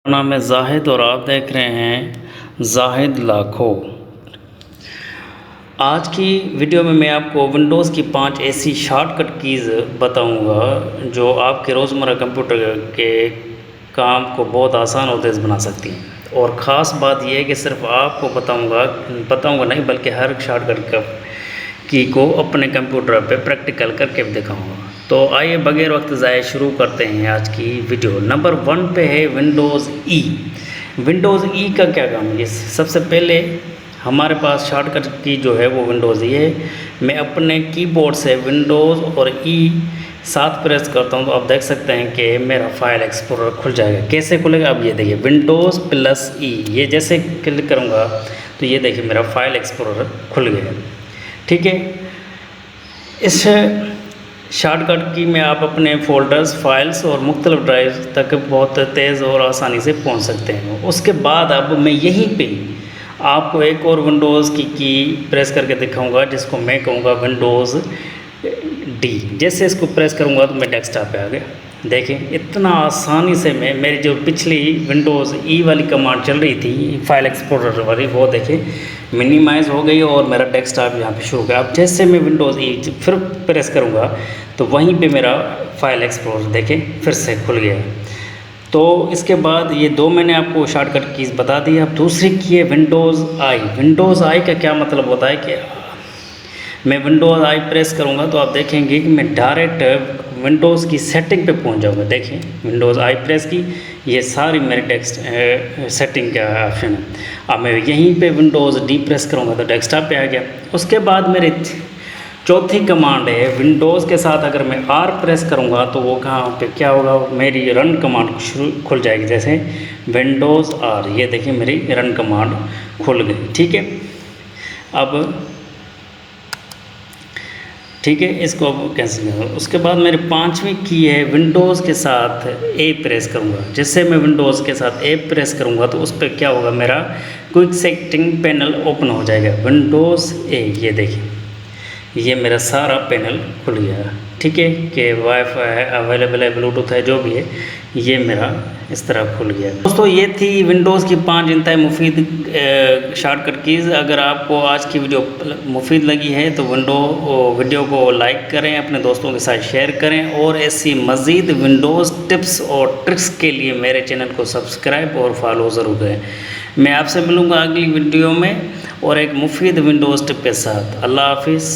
मेरा नाम है जाहिद और आप देख रहे हैं जाहिद लाखों। आज की वीडियो में मैं आपको विंडोज़ की 5 ऐसी शॉर्टकट कीज़ बताऊंगा जो आपके रोज़मर्रा कंप्यूटर के काम को बहुत आसान और तेज़ बना सकती हैं। और ख़ास बात यह है कि सिर्फ आपको बताऊंगा नहीं, बल्कि हर शॉर्टकट का की को अपने कंप्यूटर पे प्रैक्टिकल करके भी दिखाऊंगा। तो आइए बगैर वक्त ज़ाये शुरू करते हैं आज की वीडियो। नंबर 1 पे है विंडोज़ ई। विंडोज़ ई का क्या काम है? सबसे पहले हमारे पास शॉर्टकट की जो है वो विंडोज़ ई है। मैं अपने कीबोर्ड से विंडोज़ और ई साथ प्रेस करता हूँ तो आप देख सकते हैं कि मेरा फाइल एक्सप्लोरर खुल जाएगा। कैसे खुलेगा? अब ये देखिए, विंडोज़ प्लस ई, ये जैसे क्लिक करूँगा तो ये देखिए मेरा फाइल एक्सप्लोरर खुल गया। ठीक है, इस शॉर्टकट की में आप अपने फ़ोल्डर्स, फाइल्स और मुख्तलिफ ड्राइव तक बहुत तेज़ और आसानी से पहुंच सकते हैं। उसके बाद अब मैं यहीं पे आपको एक और विंडोज़ की प्रेस करके दिखाऊंगा, जिसको मैं कहूँगा विंडोज़ डी। जैसे इसको प्रेस करूँगा तो मैं डेस्कटॉप पे आ गया। देखें इतना आसानी से मैं मेरी जो पिछली विंडोज़ ई वाली कमांड चल रही थी फाइल एक्सप्लोरर वाली, वो देखें मिनिमाइज़ हो गई और मेरा डेस्कटॉप यहाँ पे शुरू हो गया। अब जैसे मैं विंडोज़ ई फिर प्रेस करूँगा तो वहीं पे मेरा फाइल एक्सप्लोरर देखें फिर से खुल गया। तो इसके बाद ये दो मैंने आपको शॉर्टकट कीज़ बता दी। अब दूसरी की है विंडोज़ आई। विंडोज़ आई का क्या मतलब होता है कि मैं विंडोज़ आई प्रेस करूँगा तो आप देखेंगे कि मैं डायरेक्ट विंडोज़ की सेटिंग पे पहुँच जाऊँगा। देखिए विंडोज़ आई प्रेस की, ये सारी मेरी टेक्स्ट सेटिंग का ऑप्शन है। अब मैं यहीं पे विंडोज़ डी प्रेस करूँगा तो डेस्कटॉप पे आ गया। उसके बाद मेरे चौथी कमांड है विंडोज़ के साथ अगर मैं आर प्रेस करूँगा तो वो कहाँ पे क्या होगा, मेरी रन कमांड खुल जाएगी। जैसे विंडोज़ आर, ये देखिए मेरी रन कमांड खुल गई। ठीक है, अब ठीक है, इसको कैंसिल करूँगा। उसके बाद मेरी 5वीं की है विंडोज़ के साथ ए प्रेस करूँगा। जैसे मैं विंडोज़ के साथ ए प्रेस करूँगा तो उस पर क्या होगा, मेरा क्विक सेटिंग पैनल ओपन हो जाएगा। विंडोज़ ए, ये देखिए ये मेरा सारा पैनल खुल गया। ठीक है, कि वाईफाई है, अवेलेबल है, ब्लूटूथ है, जो भी है, ये मेरा इस तरह खुल गया। दोस्तों ये थी विंडोज़ की 5 इंतहाई मुफीद शॉर्टकट कीज़। अगर आपको आज की वीडियो मुफीद लगी है तो वीडियो को लाइक करें, अपने दोस्तों के साथ शेयर करें और ऐसी मज़ीद विंडोज़ टिप्स और ट्रिक्स के लिए मेरे चैनल को सब्सक्राइब और फॉलो ज़रूर करें। मैं आपसे मिलूँगा अगली वीडियो में और एक मुफीद विंडोज़ टिप के साथ। अल्लाह हाफिज़।